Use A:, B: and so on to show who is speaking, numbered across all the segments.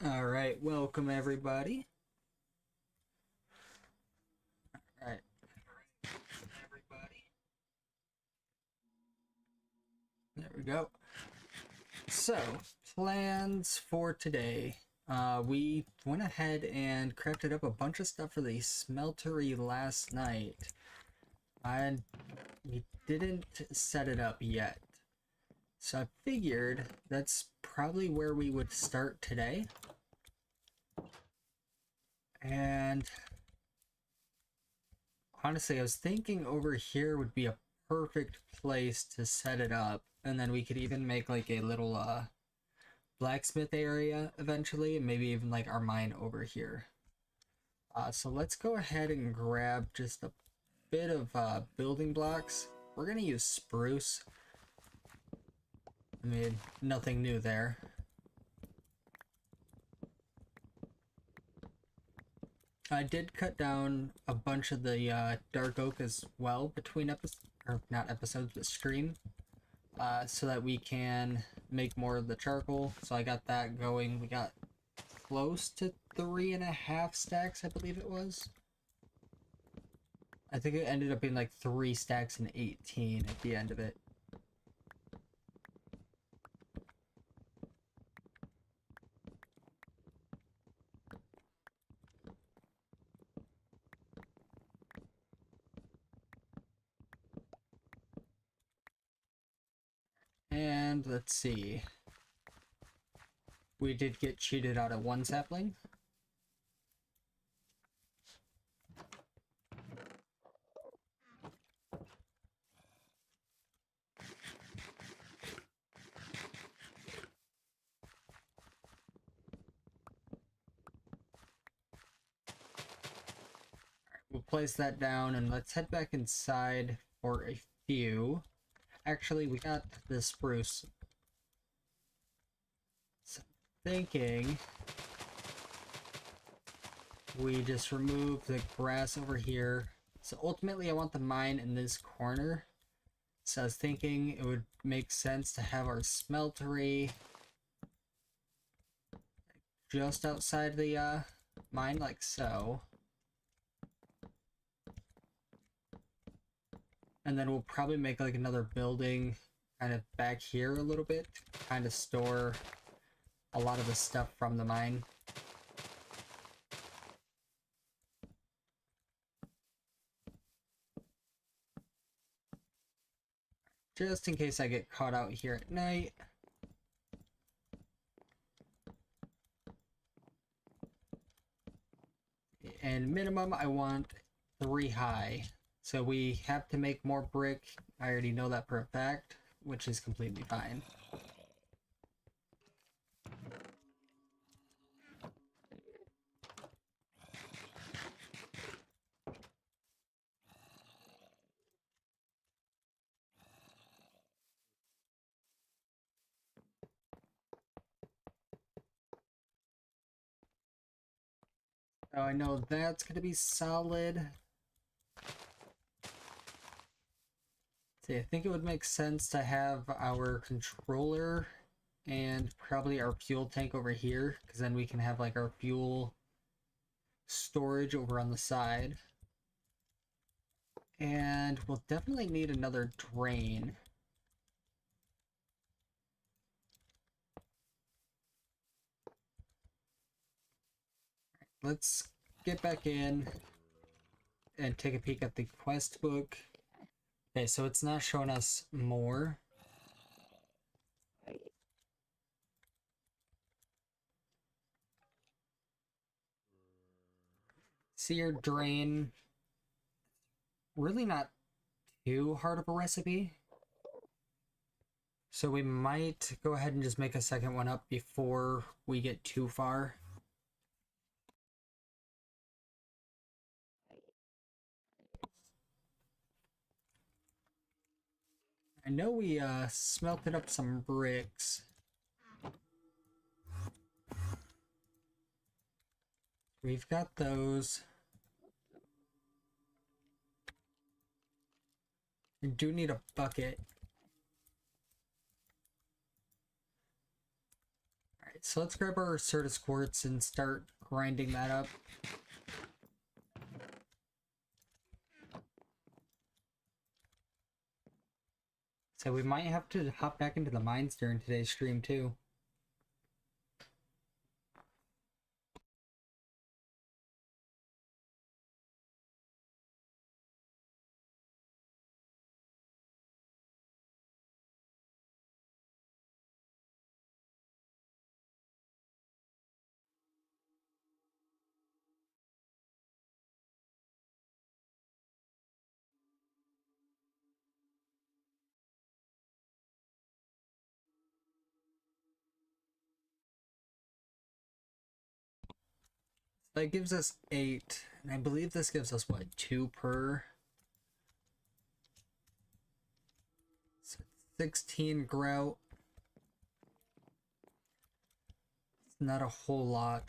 A: All right, welcome everybody. All right, there we go. So, plans for today. We went ahead and crafted up a bunch of stuff for the Smeltery last night. And we didn't set it up yet. So I figured that's probably where we would start today. And honestly, I was thinking over here would be a perfect place to set it up. And then we could even make like a little blacksmith area eventually, and maybe even like our mine over here. So let's go ahead and grab just a bit of building blocks. We're gonna use spruce. I mean, nothing new there. I did cut down a bunch of the dark oak as well between episodes, or not episodes, but stream, so that we can make more of the charcoal. So I got that going. We got close to 3.5 stacks, I believe it was. I think it ended up being like 3 stacks and 18 at the end of it. And let's see. We did get cheated out of 1 sapling. We'll place that down and let's head back inside for a few. Actually, we got the spruce. So thinking we just remove the grass over here. So ultimately I want the mine in this corner. So I was thinking it would make sense to have our smeltery just outside the mine, like so. And then we'll probably make like another building kind of back here a little bit, kind of store a lot of the stuff from the mine. Just in case I get caught out here at night. And minimum I want 3 high. So we have to make more brick. I already know that for a fact, which is completely fine. Oh, I know that's gonna be solid. See, I think it would make sense to have our controller and probably our fuel tank over here, because then we can have like our fuel storage over on the side. And we'll definitely need another drain. Let's get back in and take a peek at the quest book. Okay, so it's not showing us more. Sear drain. Really not too hard of a recipe. So we might go ahead and just make a second one up before we get too far. I know we smelted up some bricks. We've got those. We do need a bucket. Alright, so let's grab our Certus quartz and start grinding that up. So we might have to hop back into the mines during today's stream too. That gives us 8, and I believe this gives us, what, 2 per? So 16 grout. It's not a whole lot.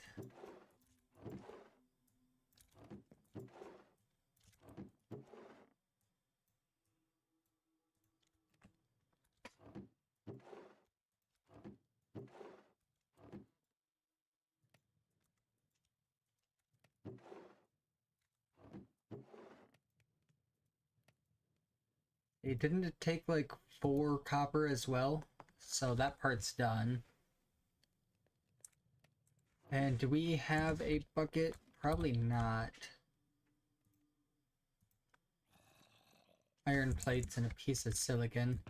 A: It didn't take like 4 copper as well, so that part's done. And do we have a bucket? Probably not. Iron plates and a piece of silicon.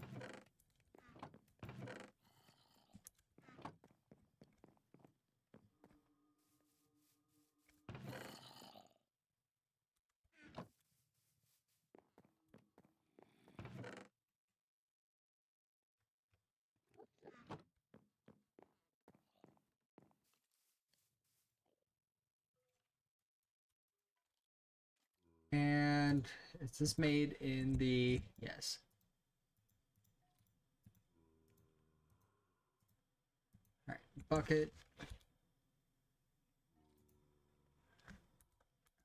A: And is this made in the... Yes. Alright, bucket.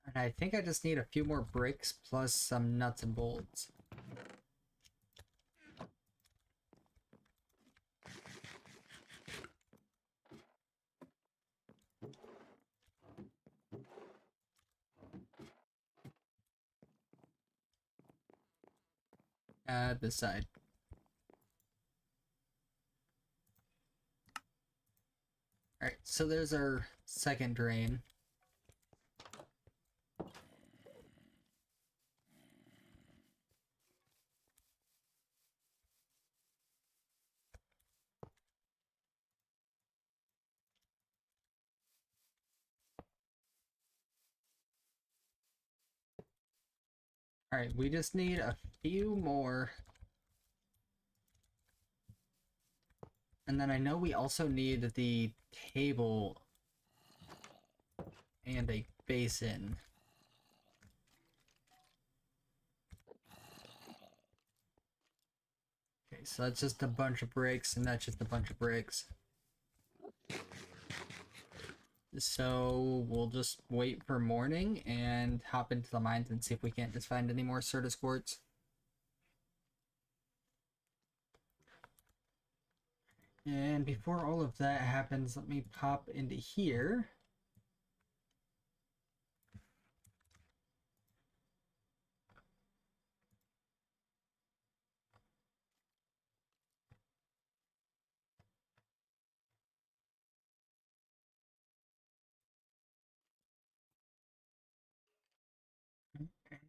A: And I think I just need a few more bricks plus some nuts and bolts. This side. Alright, so there's our second drain. Alright, we just need a few more. And then I know we also need the table and a basin. Okay, so that's just a bunch of bricks, and that's just a bunch of bricks. So we'll just wait for morning and hop into the mines and see if we can't just find any more Certus quartz. And before all of that happens, let me pop into here.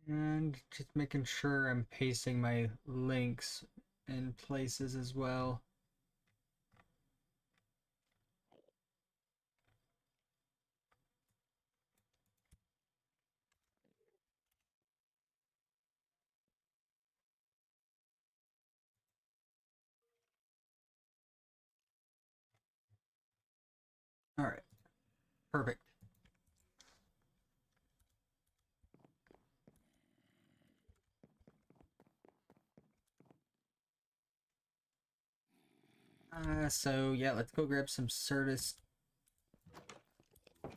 A: And just making sure I'm pasting my links in places as well. All right, perfect. So yeah, let's go grab some Certus. I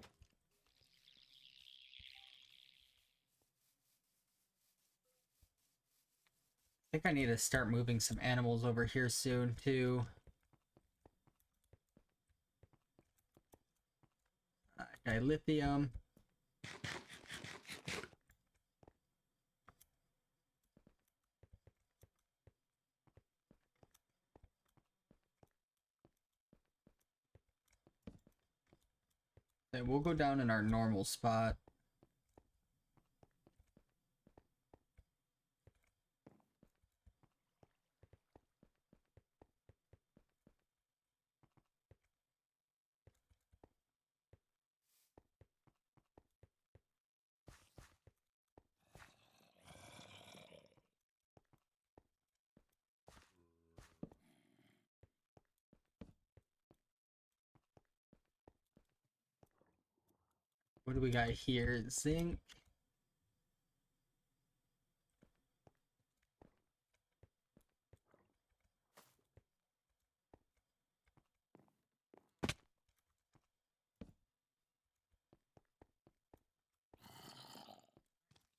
A: think I need to start moving some animals over here soon too. dilithium. Then we'll go down in our normal spot. What do we got here? Zinc.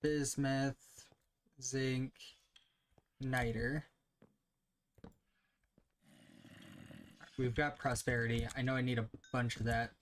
A: Bismuth. Zinc. Niter. We've got prosperity. I know I need a bunch of that.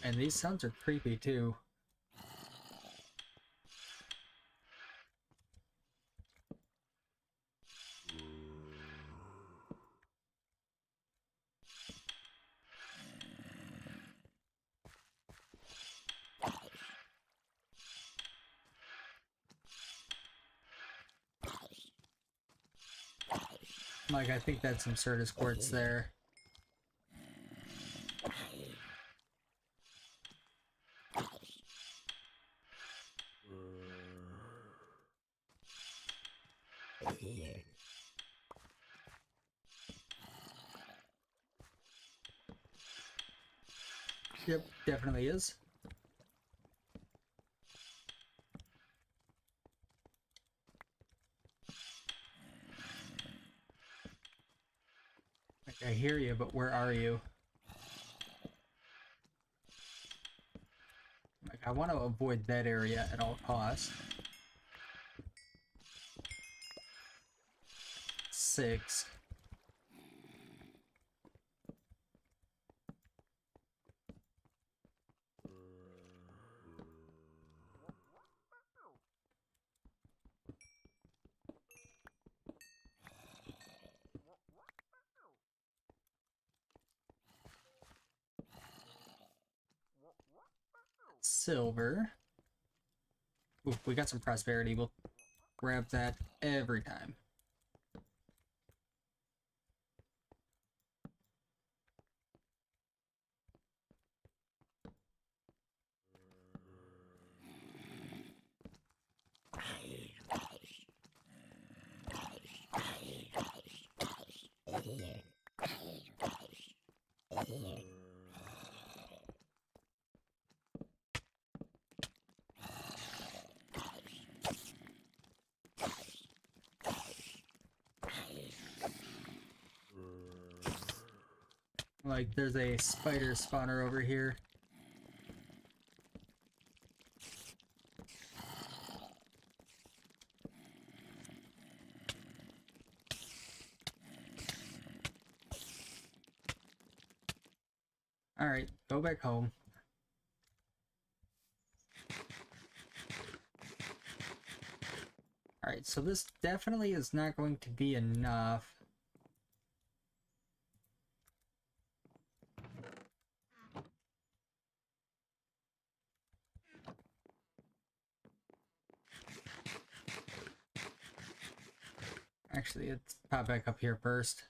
A: And these sounds are creepy too. Like, I think that's some Certus quartz there. Yep, definitely is. Like, I hear you, but where are you? Like, I want to avoid that area at all costs. 6. Silver. Ooh, we got some prosperity. We'll grab that every time. Like, there's a spider spawner over here. Alright, go back home. Alright, so this definitely is not going to be enough. Actually, let's pop back up here first.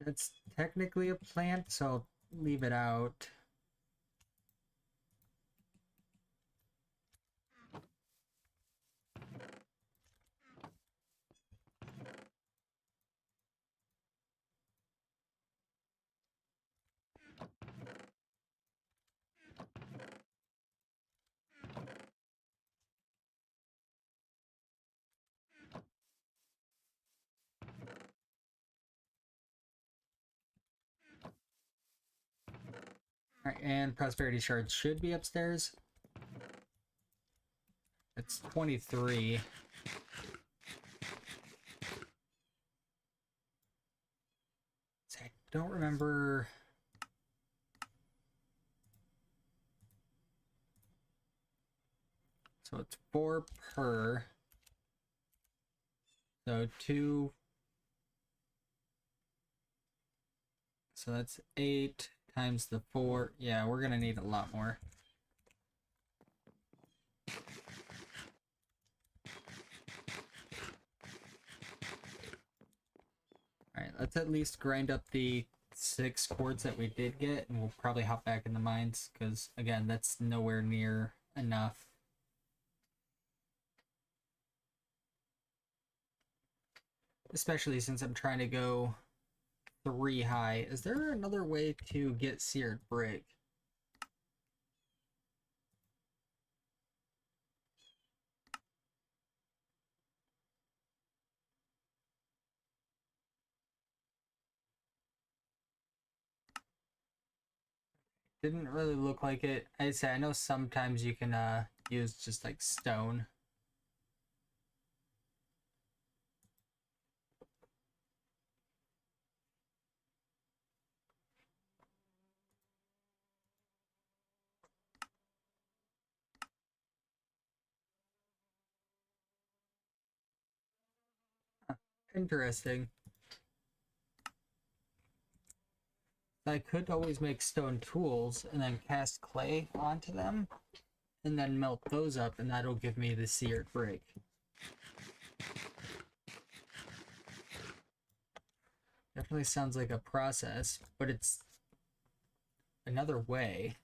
A: It's technically a plant, so I'll leave it out. Alright, and prosperity shards should be upstairs. It's 23. So I don't remember. So it's 4 per. So 2. So that's 8 times the 4. Yeah, we're gonna need a lot more. Alright, let's at least grind up the 6 quartz that we did get, and we'll probably hop back in the mines, because, again, that's nowhere near enough. Especially since I'm trying to go 3 high. Is there another way to get seared brick? Didn't really look like it. I say I know sometimes you can use just like stone. Interesting. I could always make stone tools and then cast clay onto them and then melt those up, and that'll give me the seared brick. Definitely sounds like a process, but it's another way.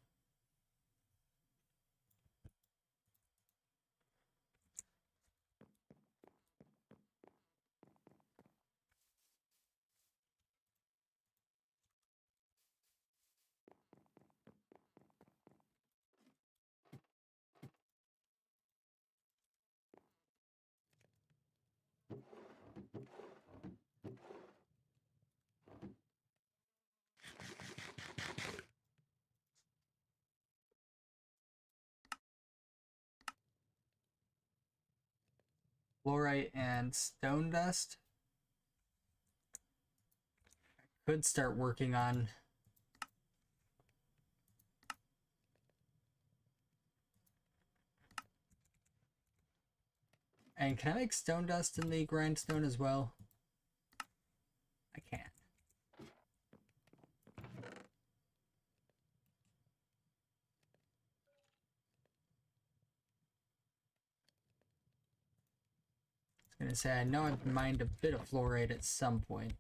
A: Fluorite and stone dust. Could start working on. And can I make stone dust in the grindstone as well? I can't. I was gonna say, I know I've mined a bit of fluorite at some point.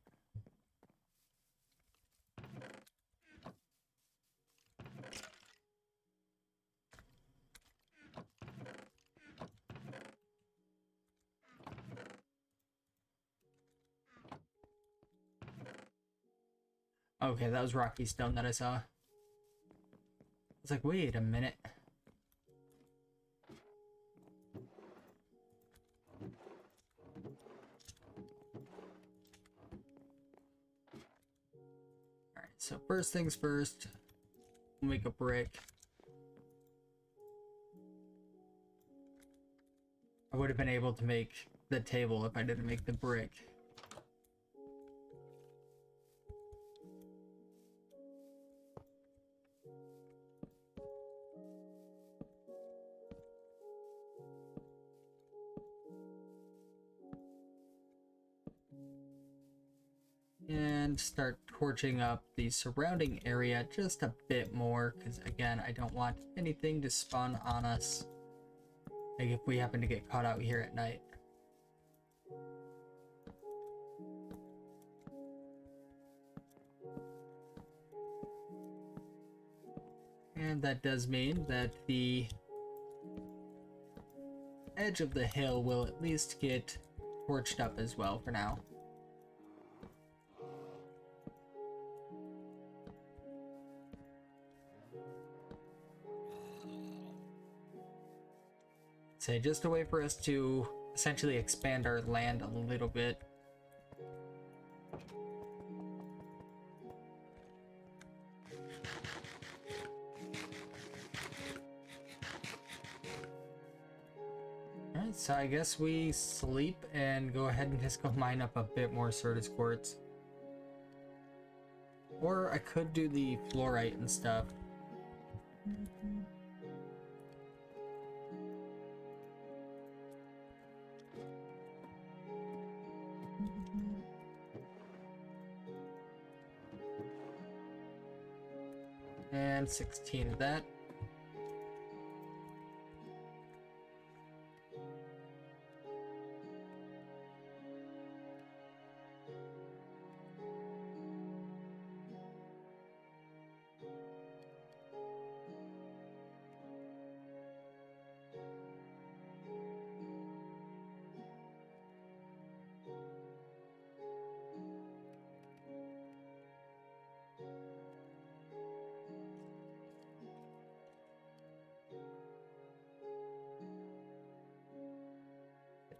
A: Okay, that was rocky stone that I saw. I was like, wait a minute. Alright, so first things first, we'll make a brick. I would have been able to make the table if I didn't make the brick. And start torching up the surrounding area just a bit more, because again, I don't want anything to spawn on us, like if we happen to get caught out here at night. And that does mean that the edge of the hill will at least get torched up as well for now. Say just a way for us to essentially expand our land a little bit. so I guess we sleep and go ahead and just go mine up a bit more Certus quartz. Or I could do the fluorite and stuff. And 16 of that.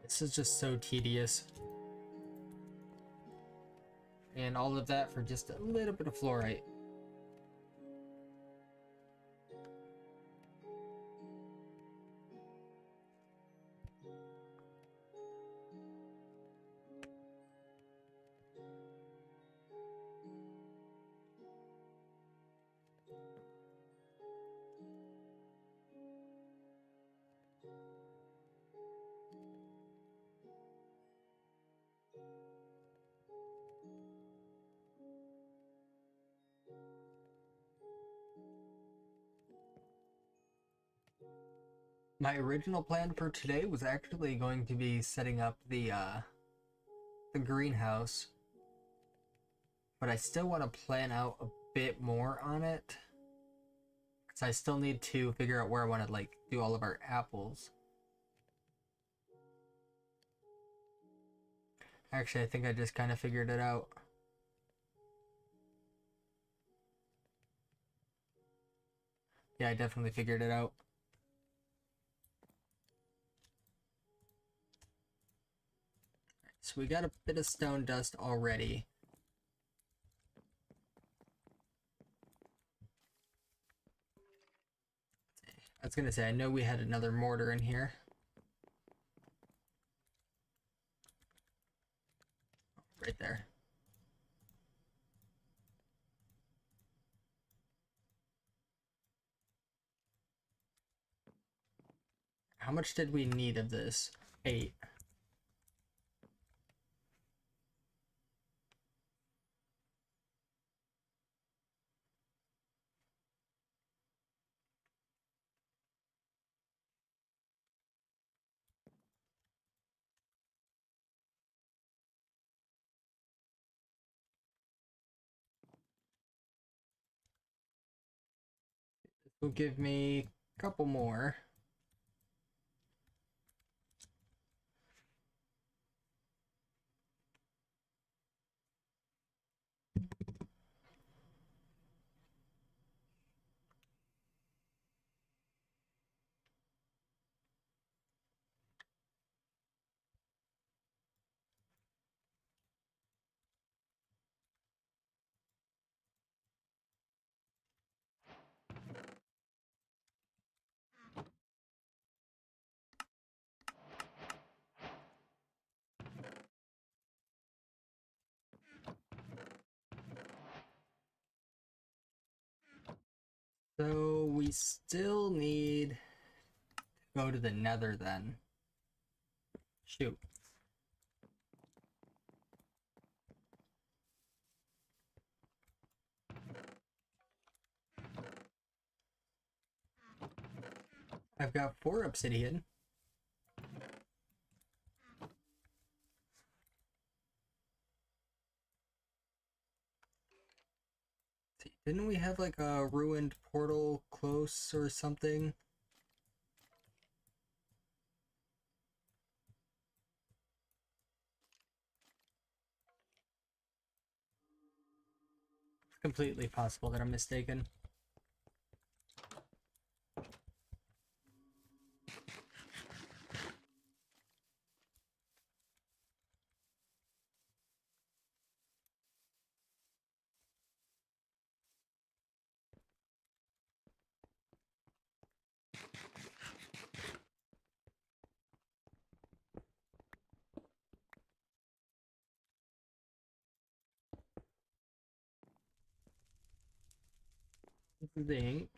A: This is just so tedious. And all of that for just a little bit of fluorite. My original plan for today was actually going to be setting up the greenhouse, but I still want to plan out a bit more on it, because I still need to figure out where I want to like do all of our apples. Actually, I think I just kind of figured it out. Yeah, I definitely figured it out. So we got a bit of stone dust already. I was gonna say, I know we had another mortar in here. Right there. How much did we need of this? 8. This will give me a couple more. So we still need to go to the nether then. Shoot. I've got 4 obsidian. See, didn't we have like a ruined portal close or something? It's completely possible that I'm mistaken. zinc.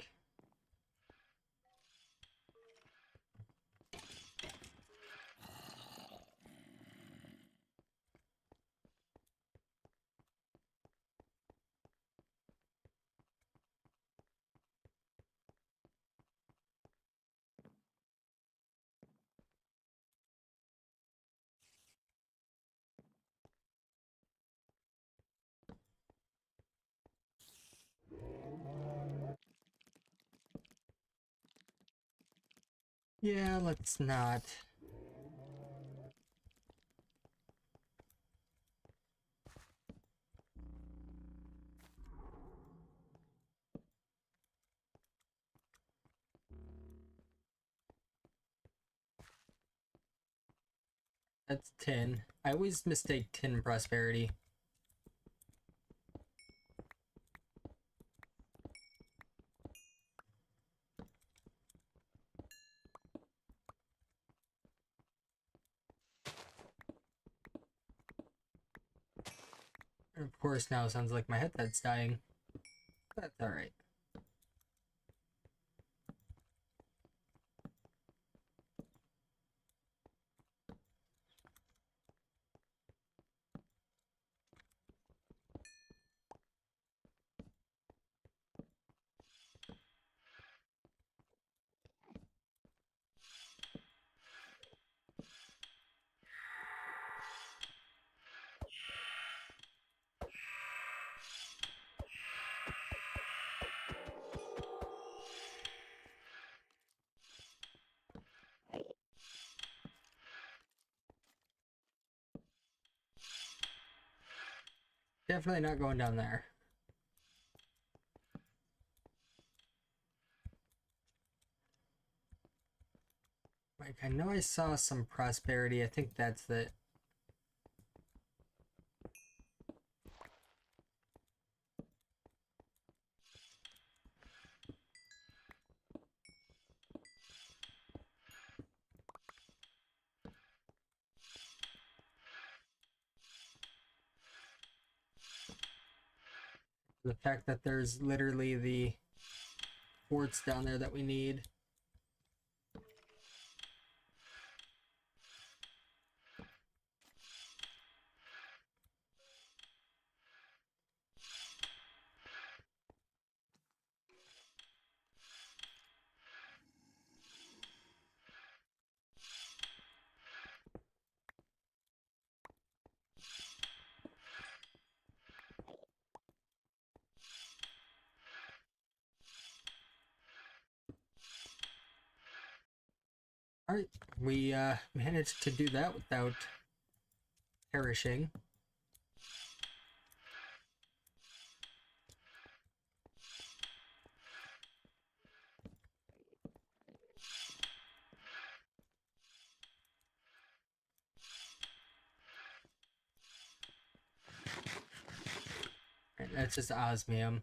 A: Yeah, let's not. That's tin. I always mistake tin prosperity. And of course, now it sounds like my headset's dying. That's alright. Definitely not going down there. Like, I know I saw some prosperity. I think that's it. The fact that there's literally the forts down there that we need. Alright, we managed to do that without perishing. Right, that's just osmium.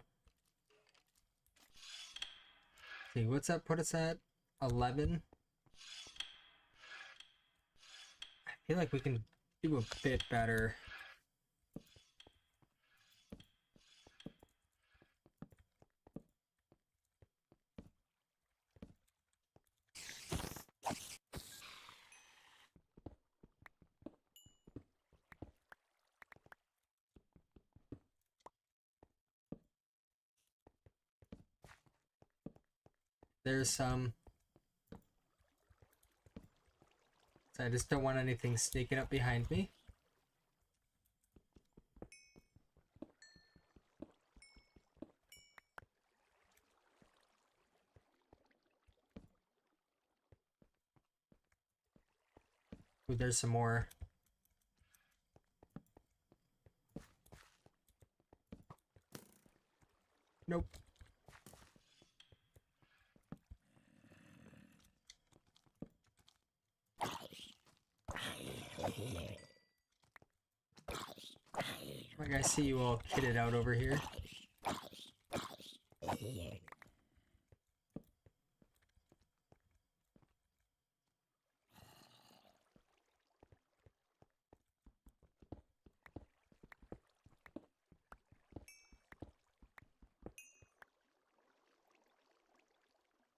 A: See, what's that put us at? 11? I feel like we can do a bit better. There's some. So I just don't want anything sneaking up behind me. Ooh, there's some more. Nope. Like, I see you all kitted out over here.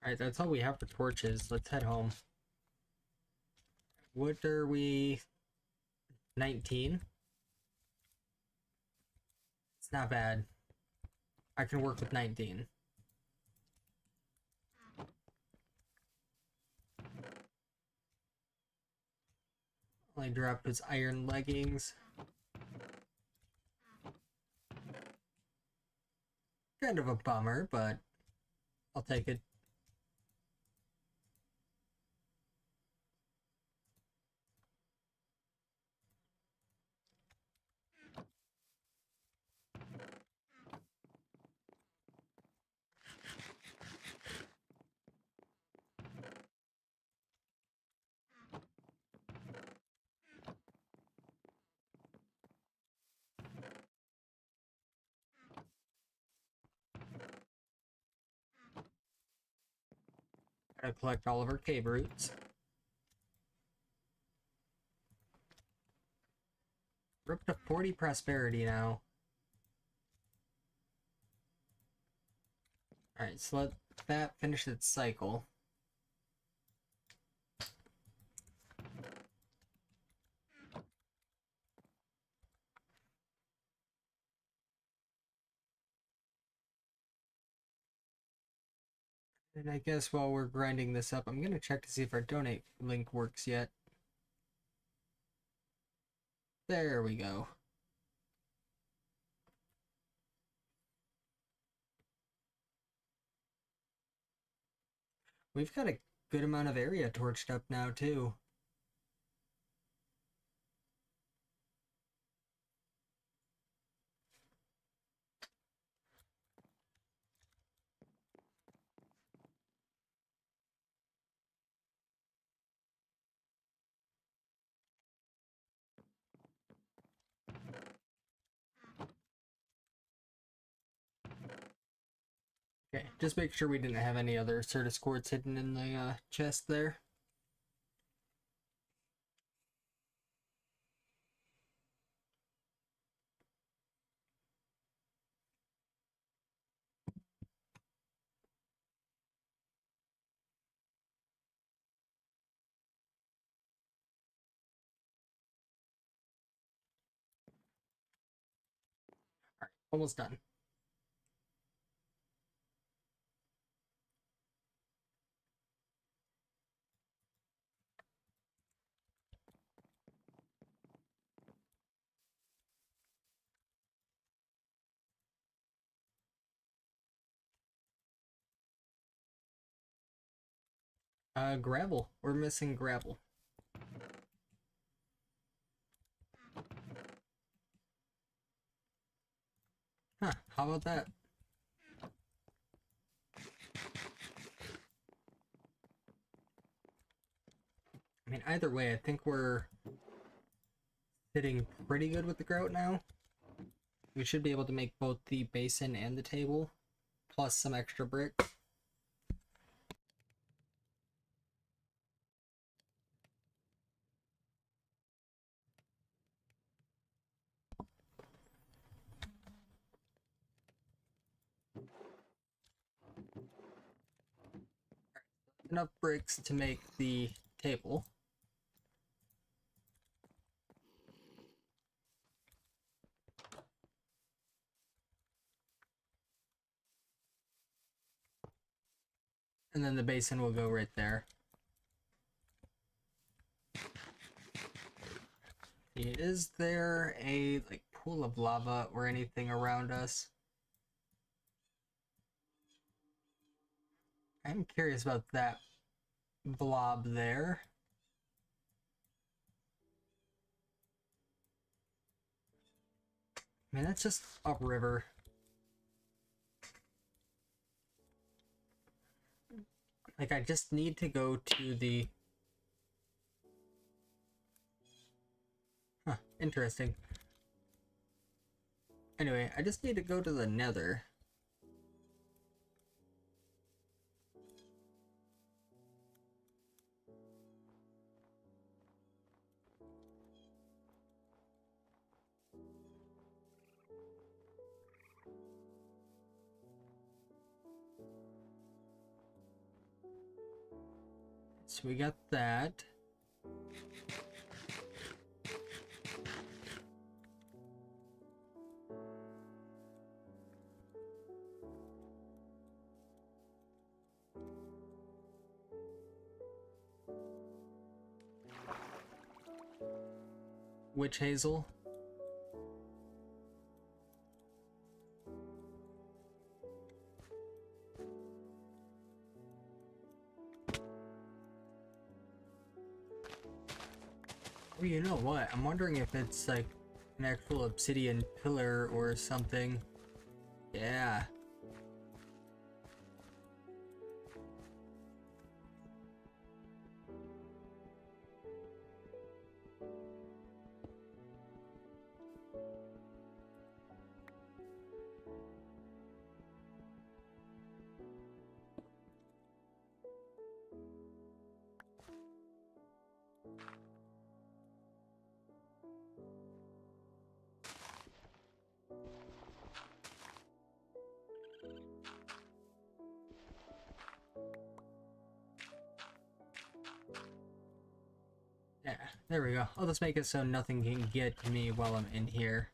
A: Alright, that's all we have for torches. Let's head home. What are we? 19? It's not bad. I can work with 19. Only dropped his iron leggings. Kind of a bummer, but I'll take it. Gotta collect all of our cave roots. We're up to 40 prosperity now. Alright, so let that finish its cycle. And I guess while we're grinding this up, I'm gonna check to see if our donate link works yet. There we go. We've got a good amount of area torched up now, too. Okay, just make sure we didn't have any other Certus quartz hidden in the chest there. Alright, almost done. Gravel. We're missing gravel. Huh, how about that? I mean, either way, I think we're sitting pretty good with the grout now. We should be able to make both the basin and the table, plus some extra brick. Enough bricks to make the table. And then the basin will go right there. Is there a pool of lava or anything around us? I'm curious about that blob there. I mean, that's just upriver. Like, I just need to go to the... Huh, interesting. Anyway, I just need to go to the nether. So we got that. Witch hazel. Oh, you know what? I'm wondering if it's like an actual obsidian pillar or something. Yeah. Yeah, there we go. I'll just make it so nothing can get to me while I'm in here.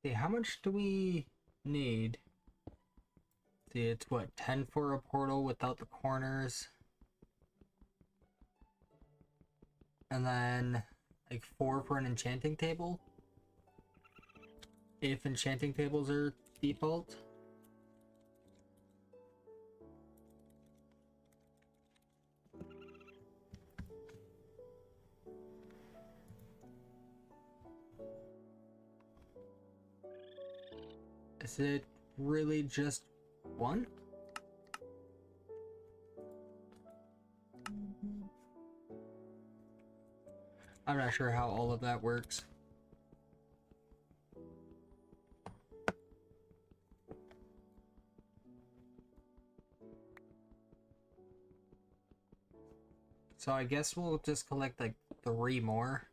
A: See, how much do we need? See, it's what, 10 for a portal without the corners? And then, like, 4 for an enchanting table? If enchanting tables are default? Is it really just 1? I'm not sure how all of that works. So I guess we'll just collect like 3 more.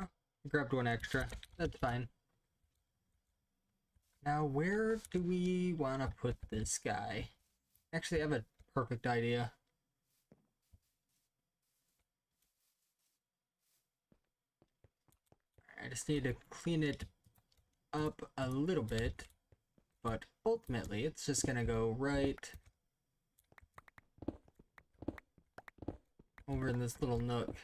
A: Oh, I grabbed 1 extra. That's fine. Now, where do we want to put this guy? Actually, I have a perfect idea. I just need to clean it up a little bit, but ultimately it's just gonna go right over in this little nook.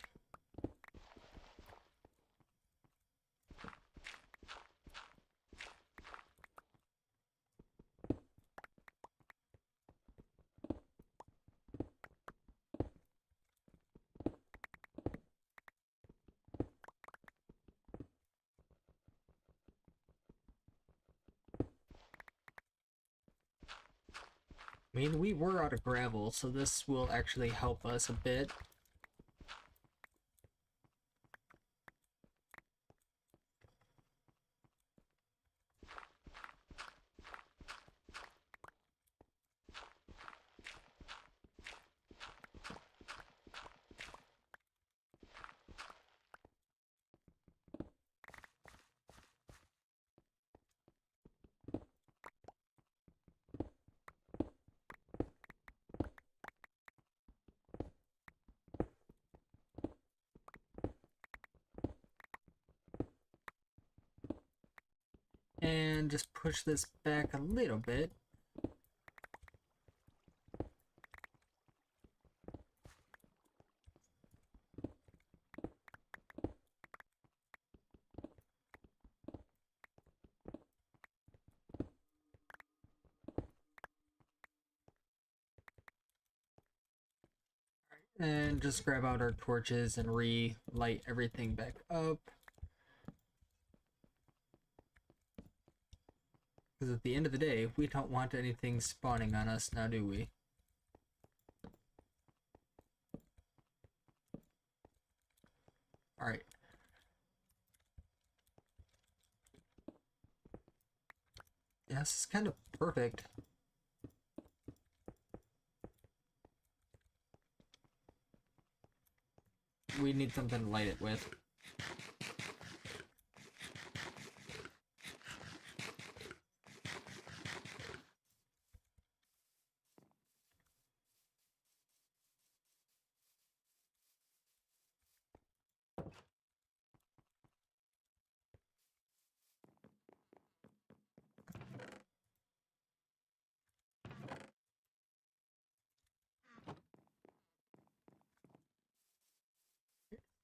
A: I mean, we were out of gravel, so this will actually help us a bit. And just push this back a little bit. And just grab out our torches and relight everything back up. Because at the end of the day, we don't want anything spawning on us now, do we? Alright. Yeah, this is kind of perfect. We need something to light it with.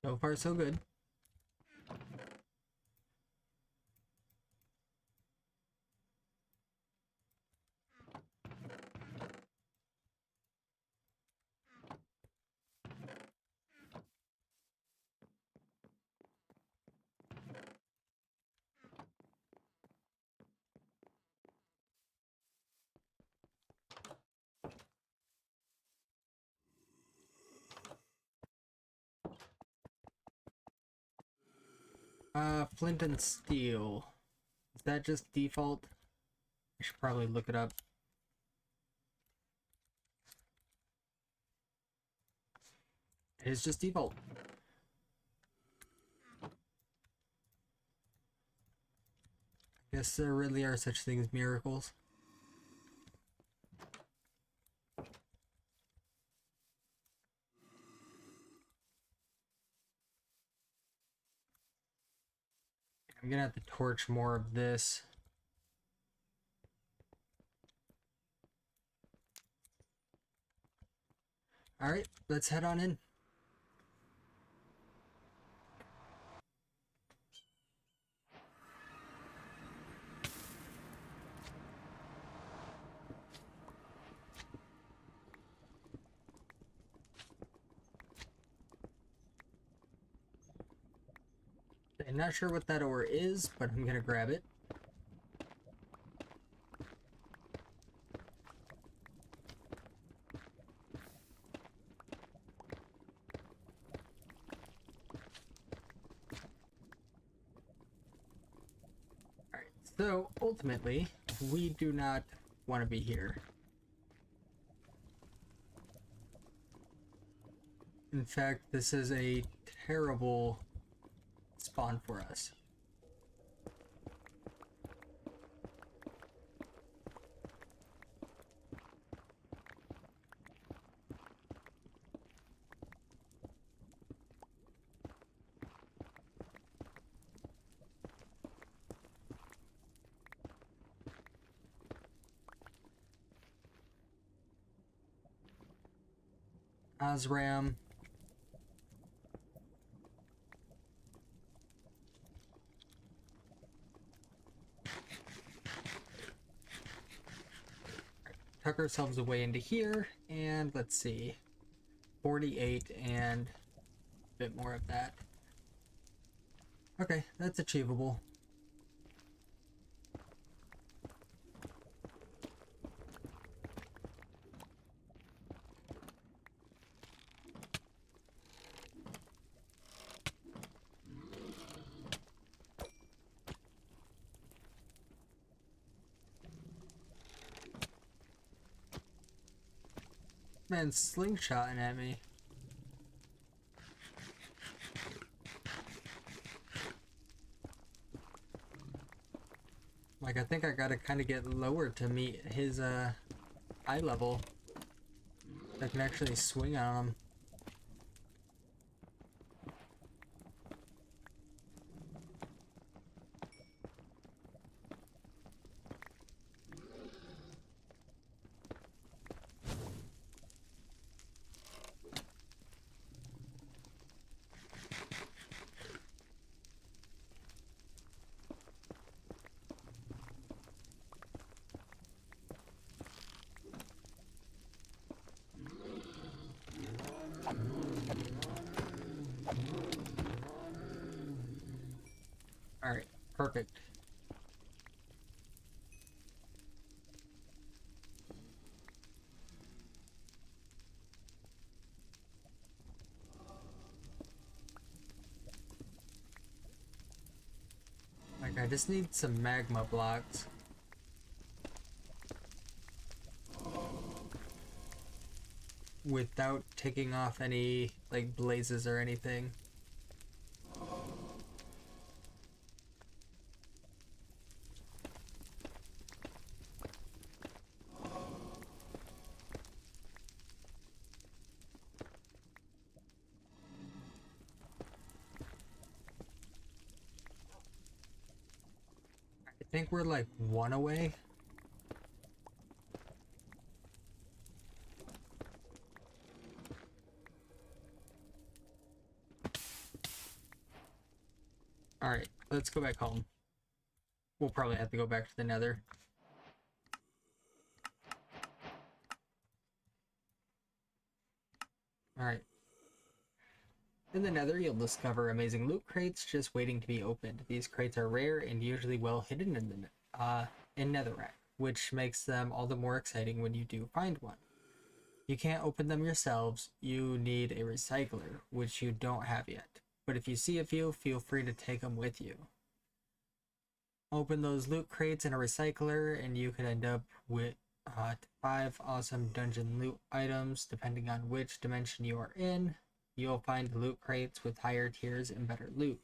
A: So far, so good. Flint and steel. Is that just default? I should probably look it up. It is just default. I guess there really are such things as miracles. I'm gonna have to torch more of this. Alright, let's head on in. I'm not sure what that ore is, but I'm gonna grab it. Alright, so ultimately, we do not want to be here. In fact, this is a terrible spawn for us. Osram. Tuck ourselves away into here, and let's see, 48 and a bit more of that. Okay, that's achievable. Man, slingshotting at me. Like, I think I gotta kind of get lower to meet his eye level. I can actually swing on him. Alright, perfect. Like, I just need some magma blocks. Without taking off any, like, blazes or anything. I think we're like one away. Alright, let's go back home. We'll probably have to go back to the nether. Alright. In the nether, you'll discover amazing loot crates just waiting to be opened. These crates are rare and usually well hidden in netherrack, which makes them all the more exciting when you do find one. You can't open them yourselves, you need a recycler, which you don't have yet. But if you see a few, feel free to take them with you. Open those loot crates in a recycler and you could end up with 5 awesome dungeon loot items depending on which dimension you are in. You'll find loot crates with higher tiers and better loot.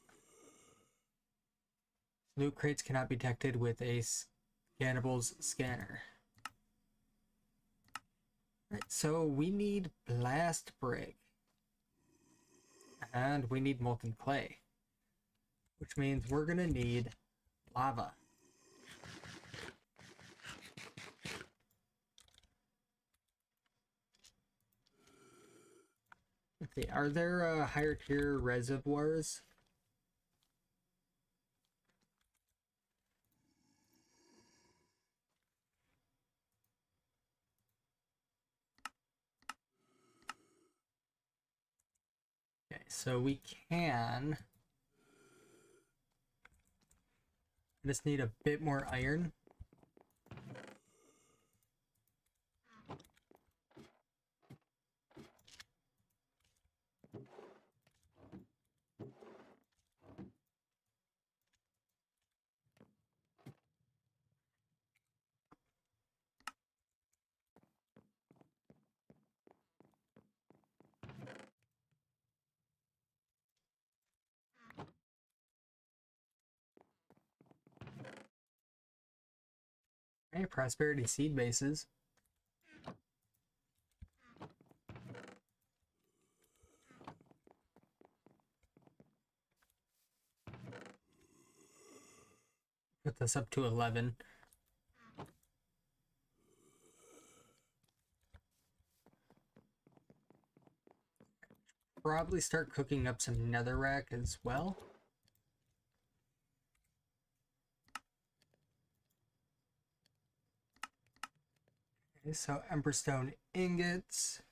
A: Loot crates cannot be detected with a scannables scanner. Right, so we need blast brick. And we need molten clay. Which means we're gonna need lava. Let's see, are there higher tier reservoirs? Okay, so we can. I just need a bit more iron. Okay, prosperity seed bases. Put this up to 11. Probably start cooking up some netherrack as well. Okay, so emberstone ingots.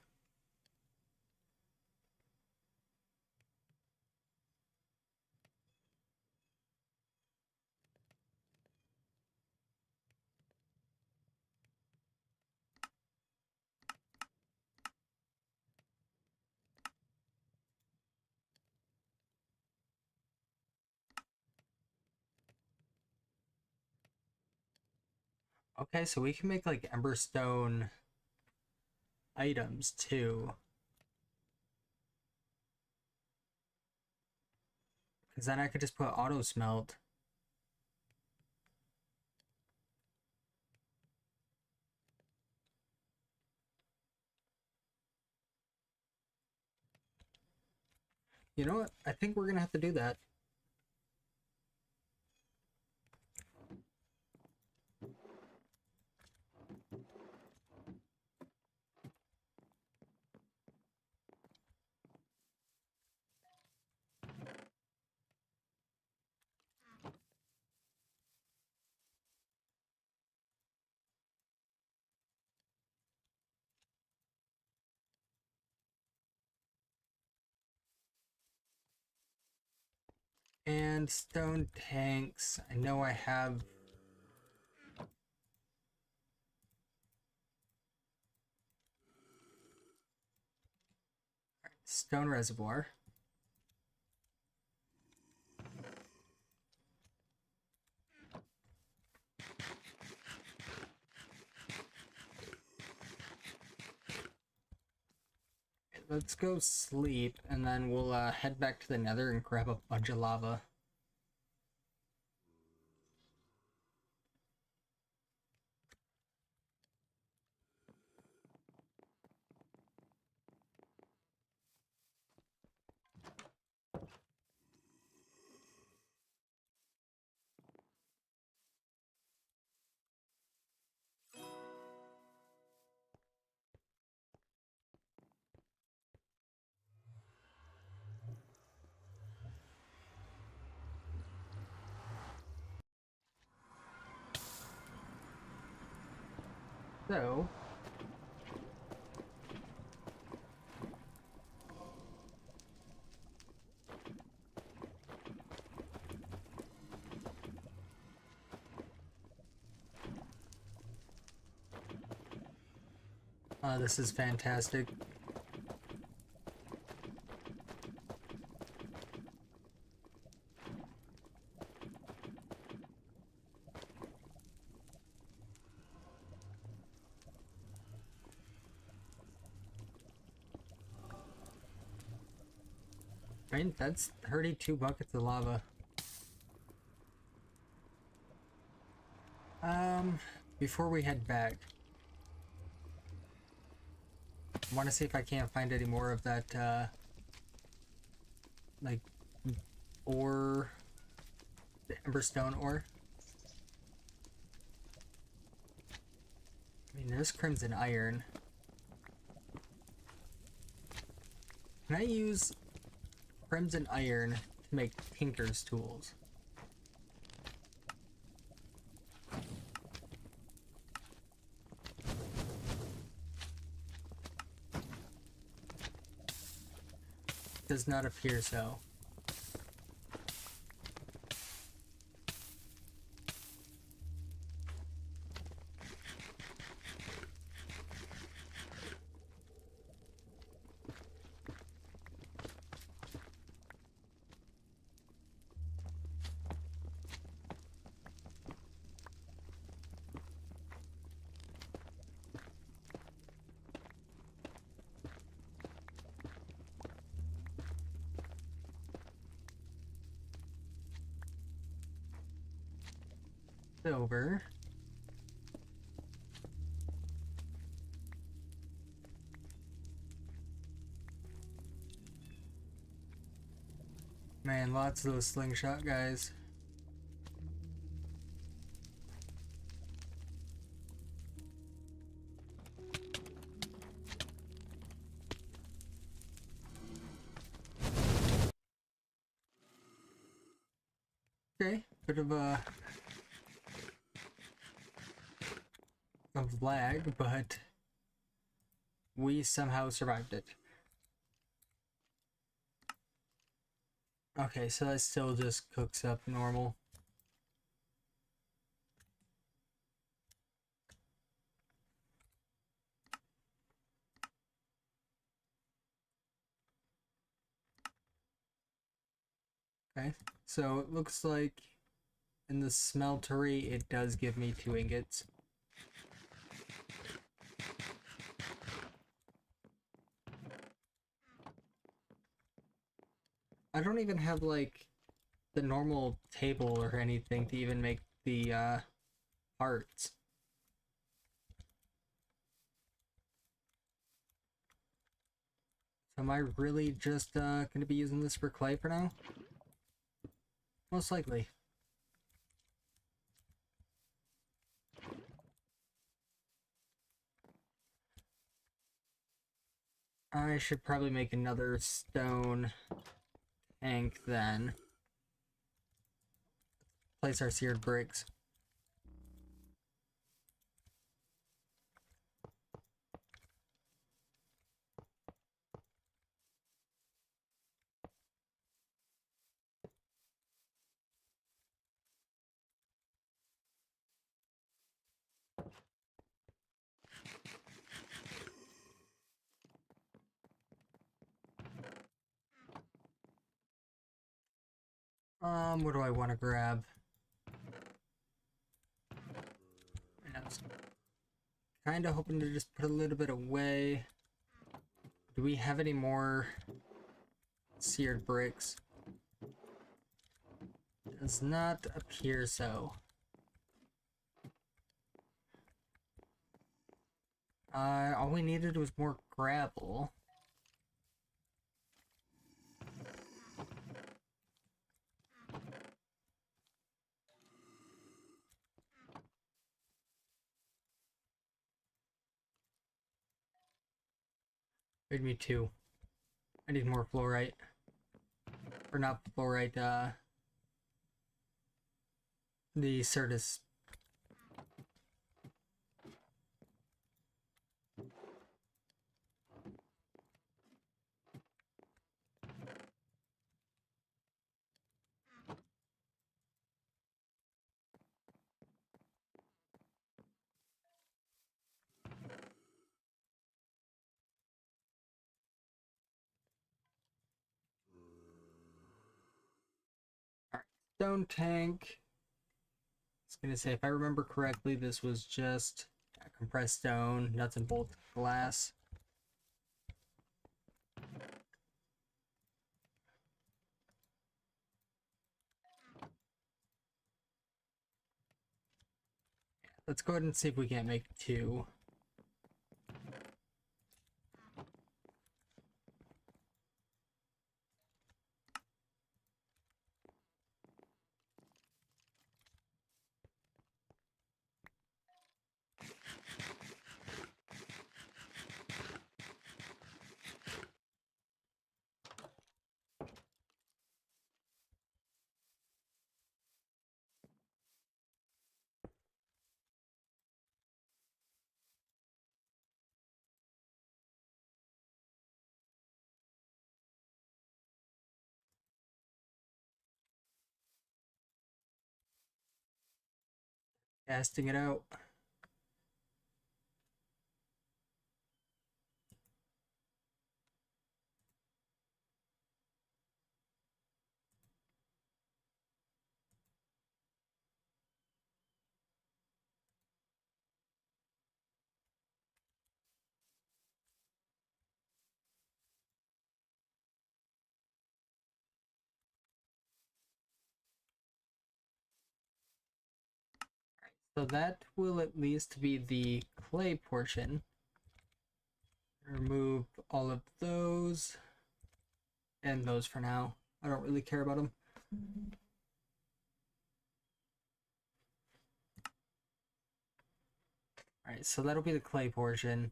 A: Okay, so we can make like emberstone items too. Because then I could just put auto smelt. You know what? I think we're gonna have to do that. And stone tanks. I know I have... Stone reservoir. Let's go sleep, and then we'll head back to the nether and grab a bunch of lava. So... this is fantastic. Right, that's 32 buckets of lava. Before we head back, I want to see if I can't find any more of that, like, ore, the emberstone ore. I mean, there's crimson iron. Can I use crimson iron to make tinker's tools? Does not appear so. Silver. Man, lots of those slingshot guys. Okay, bit of a lag, but we somehow survived it. Okay, so that still just cooks up normal. Okay, so it looks like in the smeltery it does give me 2 ingots. I don't even have like the normal table or anything to even make the parts. So am I really just gonna be using this for clay for now? Most likely. I should probably make another stone tank then. Place our seared bricks. What do I want to grab? And I was kind of hoping to just put a little bit away. Do we have any more seared bricks? Does not appear so. All we needed was more gravel. Me too. I need more fluorite. Or not fluorite, the Certus. Alright, stone tank. I was gonna say, if I remember correctly, this was just compressed stone, nuts and bolts glass. Let's go ahead and see if we can't make two. Casting it out. So that will at least be the clay portion. Remove all of those and those for now. I don't really care about them. Alright, so that'll be the clay portion.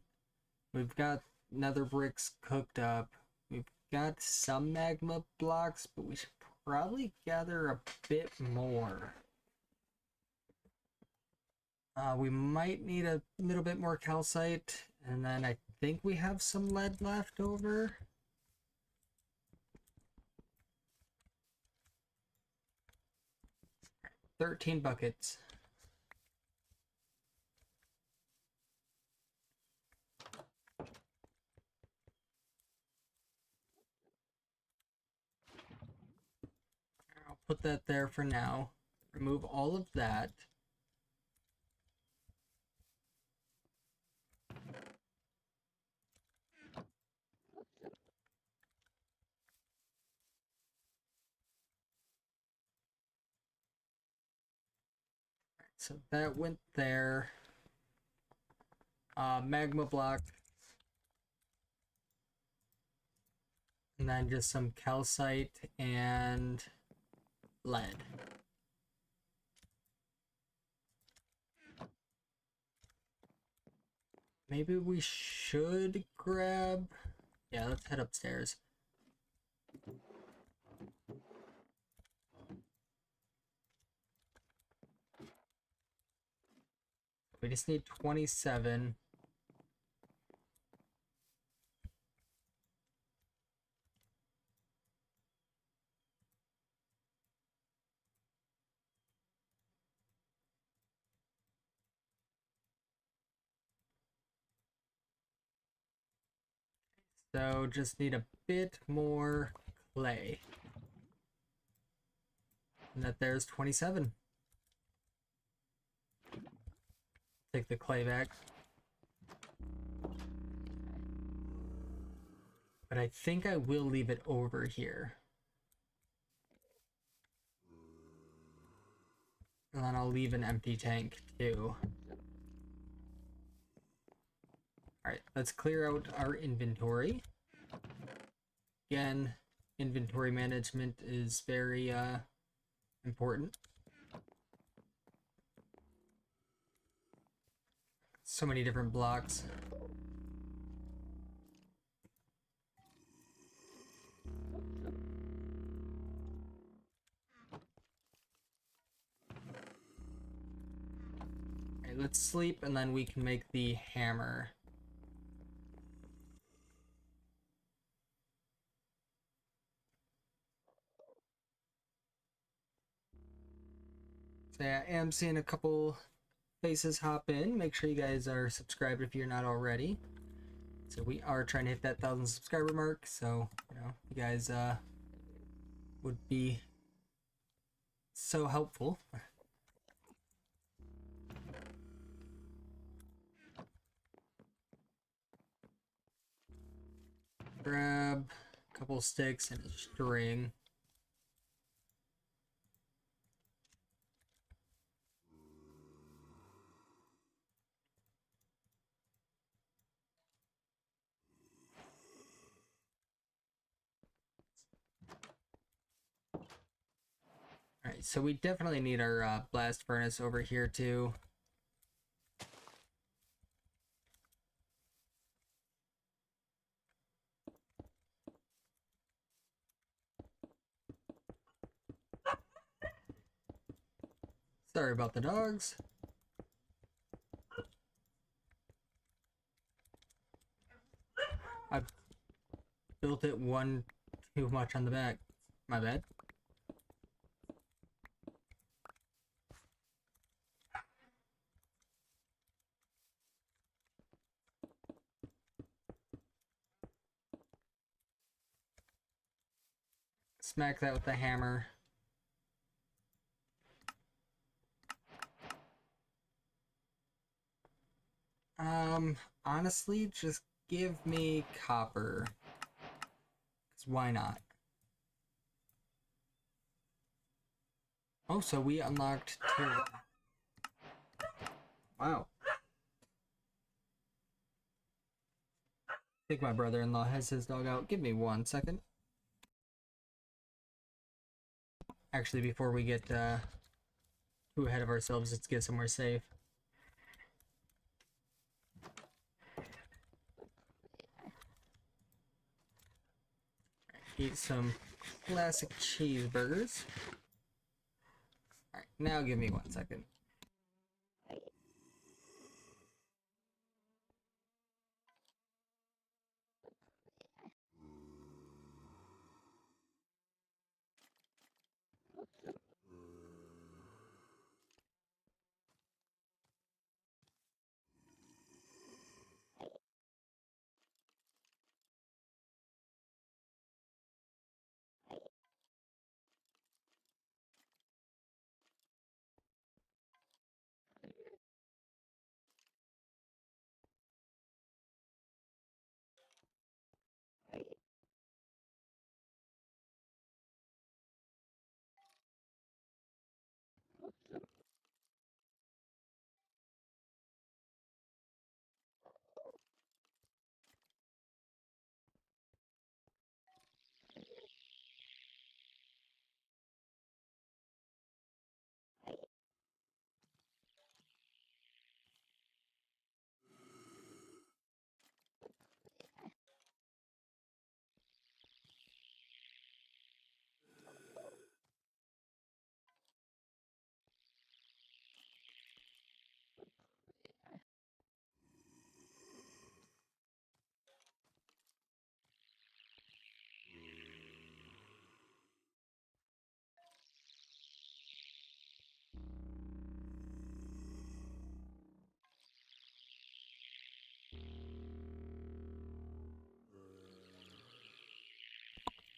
A: We've got nether bricks cooked up. We've got some magma blocks, but we should probably gather a bit more. We might need a little bit more calcite, and then I think we have some lead left over. $13 buckets. I'll put that there for now. Remove all of that. So that went there. Magma block. And then just some calcite and lead. Maybe we should grab... Yeah, let's head upstairs. We just need 27. So just need a bit more clay. And that there's 27. Take the clay back. But I think I will leave it over here. And then I'll leave an empty tank too. Alright, let's clear out our inventory. Again, inventory management is very important. So many different blocks. Alright, let's sleep and then we can make the hammer. So yeah, I am seeing a couple faces hop in. Make sure you guys are subscribed if you're not already. So we are trying to hit that 1,000 subscriber mark, so you know, you guys would be so helpful. Grab a couple sticks and a string. Alright, so we definitely need our blast furnace over here too. Sorry about the dogs. I built it one too much on the back. My bad. Smack that with the hammer. Honestly, just give me copper. 'Cause why not? Oh, so we unlocked 2. Wow. I think my brother-in-law has his dog out. Give me 1 second. Actually, before we get too ahead of ourselves, let's get somewhere safe. Eat some classic cheeseburgers. Alright, now give me 1 second.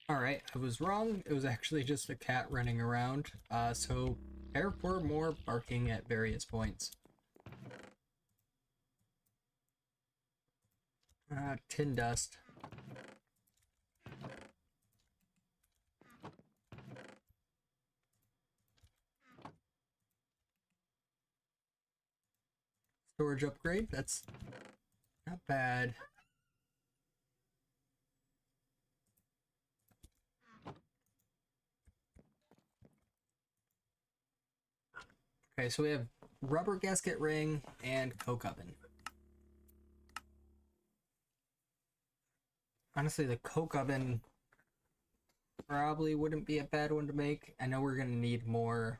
A: Alright, I was wrong. It was actually just a cat running around. So prepare for more barking at various points. Tin dust. Storage upgrade, that's not bad. Okay, so we have rubber gasket ring and coke oven. Honestly, the coke oven probably wouldn't be a bad one to make. I know we're gonna need more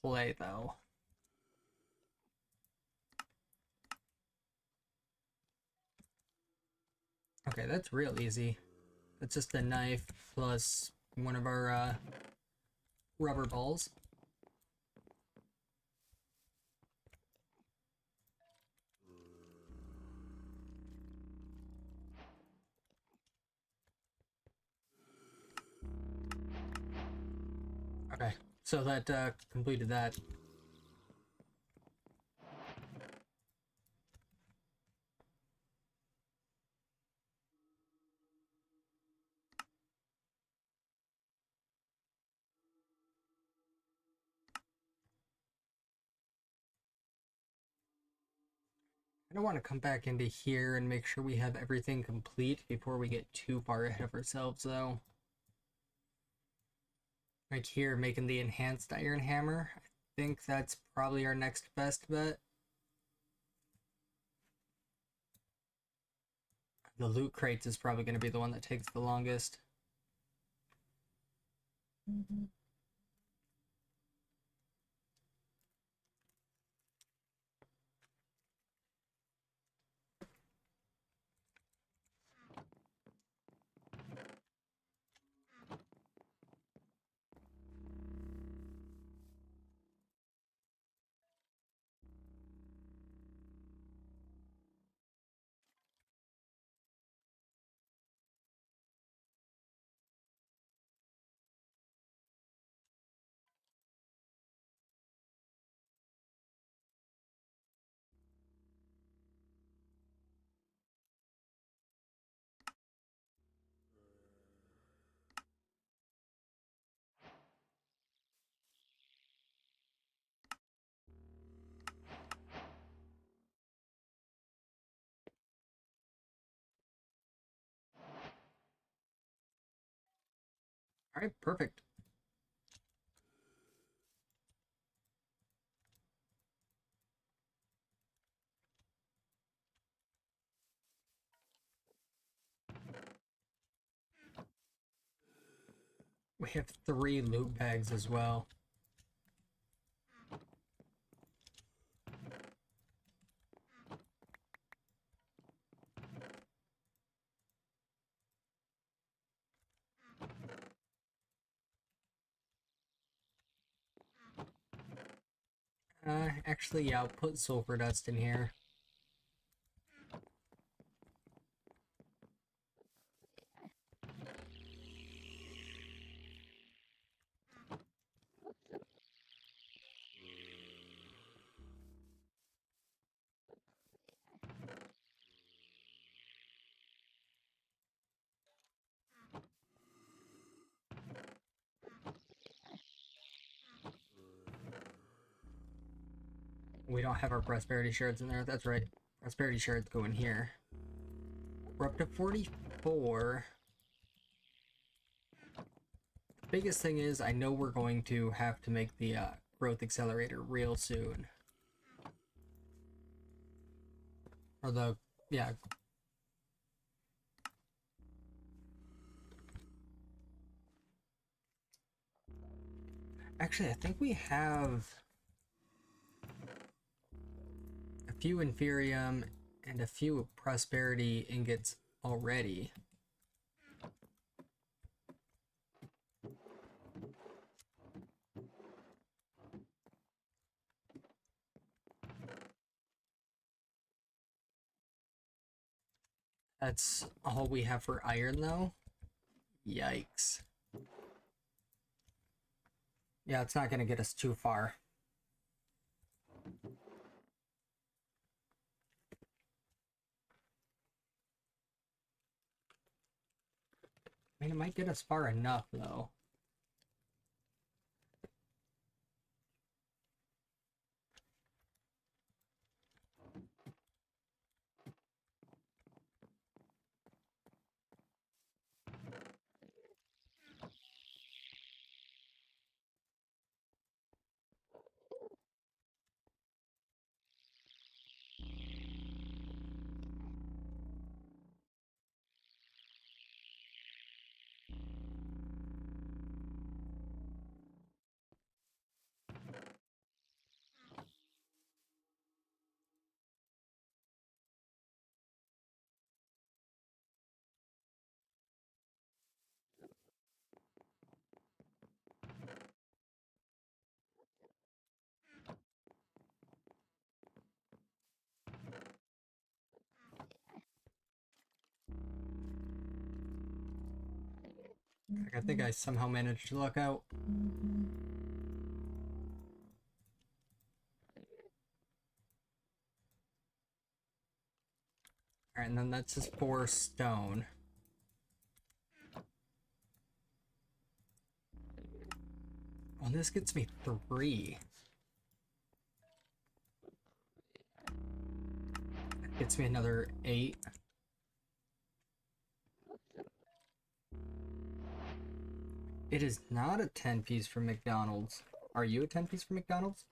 A: clay though. Okay, that's real easy. It's just a knife plus one of our rubber balls. Okay, so that completed that. I don't want to come back into here and make sure we have everything complete before we get too far ahead of ourselves, though. Right here, making the enhanced iron hammer. I think that's probably our next best bet. The loot crates is probably going to be the one that takes the longest. All right, perfect. We have 3 loot bags as well. Actually, yeah, I'll put sulfur dust in here. We don't have our prosperity shards in there. That's right. Prosperity shards go in here. We're up to 44. The biggest thing is I know we're going to have to make the growth accelerator real soon. Or the, yeah. Actually, I think we have a few Inferium and a few prosperity ingots already. That's all we have for iron, though. Yikes. Yeah, it's not gonna get us too far. I mean, it might get us far enough, though. I think I somehow managed to luck out. Alright, and then that's just 4 stone. Oh, this gets me 3. Gets me another 8. It is not a 10-piece from McDonald's. Are you a 10-piece from McDonald's?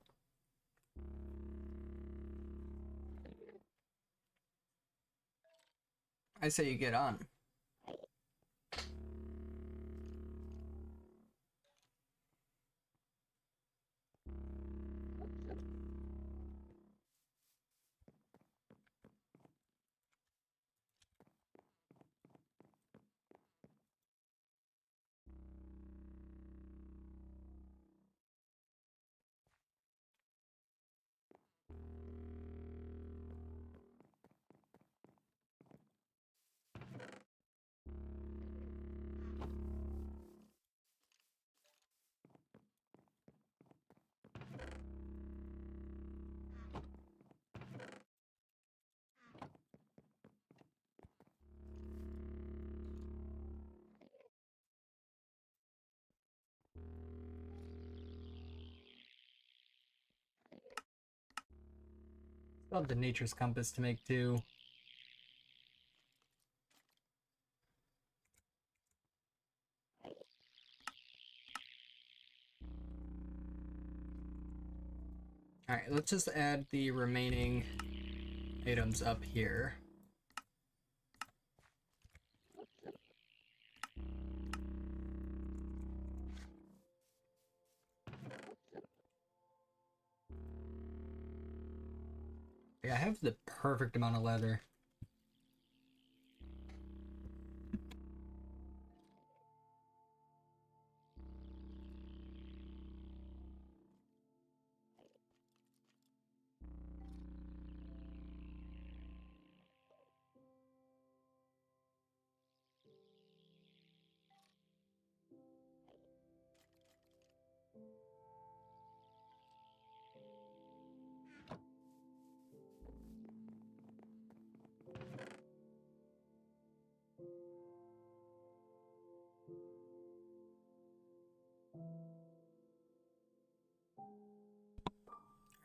A: I say you get on. Still have the nature's compass to make too. Alright, let's just add the remaining items up here. Yeah, I have the perfect amount of leather.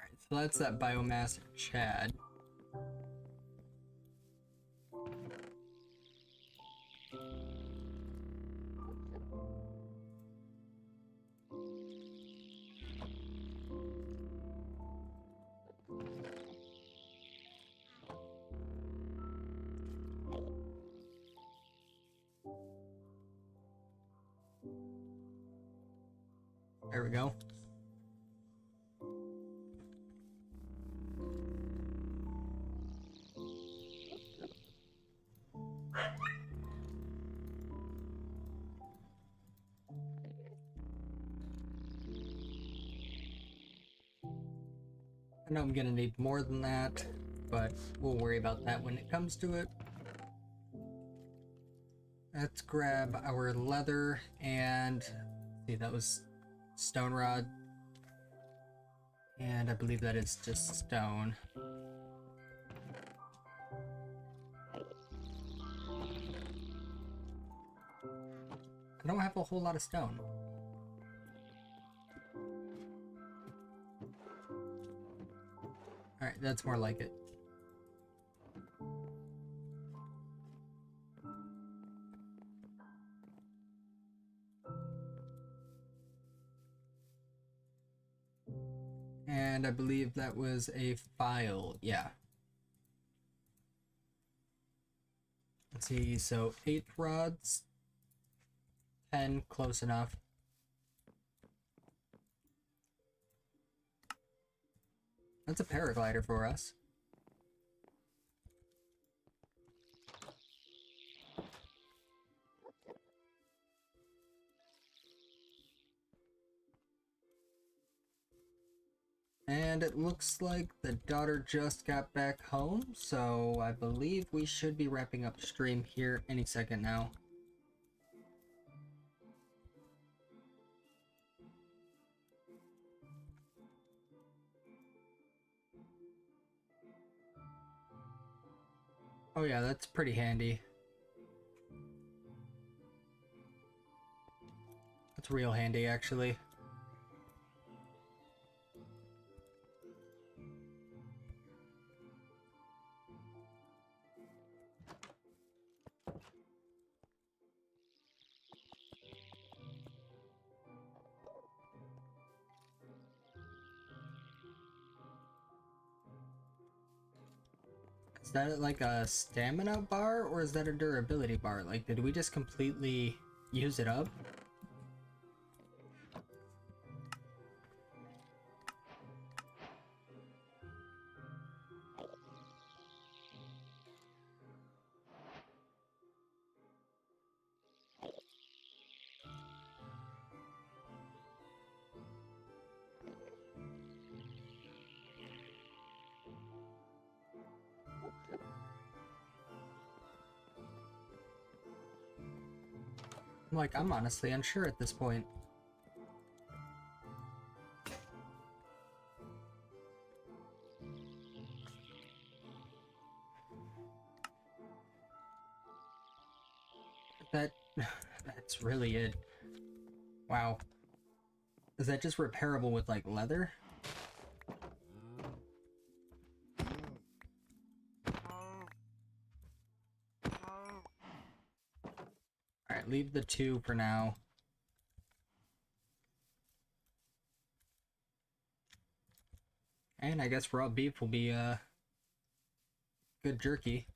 A: Alright, so that's that biomass Chad. There we go. I know I'm gonna need more than that, but we'll worry about that when it comes to it. let's grab our leather and see, that was stone rod. And I believe that is just stone. I don't have a whole lot of stone. Alright, that's more like it. And I believe that was a file, yeah. Let's see, so 8 rods, 10, close enough. That's a paraglider for us. And it looks like the daughter just got back home, so I believe we should be wrapping up stream here any second now. Oh yeah, that's pretty handy. That's real handy, actually. Is that like a stamina bar, or is that a durability bar? Like, did we just completely use it up? Like, I'm honestly unsure at this point. That's really it. Wow. Is that just repairable with, like, leather? Alright, leave the 2 for now. And I guess raw beef will be, good jerky.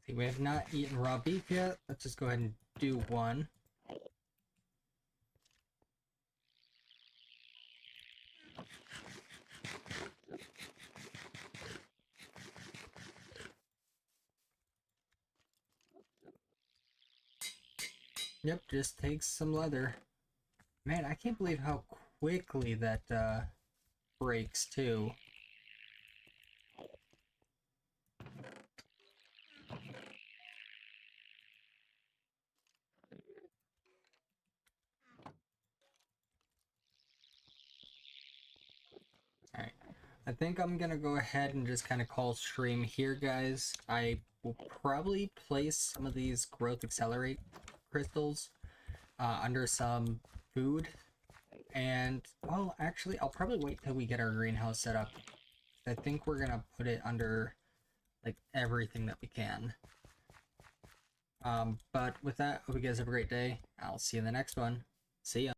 A: See, we have not eaten raw beef yet. Let's just go ahead and do 1. Yep, just takes some leather. Man, I can't believe how quickly that, breaks, too. Alright, I think I'm gonna go ahead and just kind of call stream here, guys. I will probably place some of these growth accelerate crystals under some food. And, well, actually, I'll probably wait till we get our greenhouse set up. I think we're gonna put it under, like, everything that we can. But with that, hope you guys have a great day. I'll see you in the next one. See ya.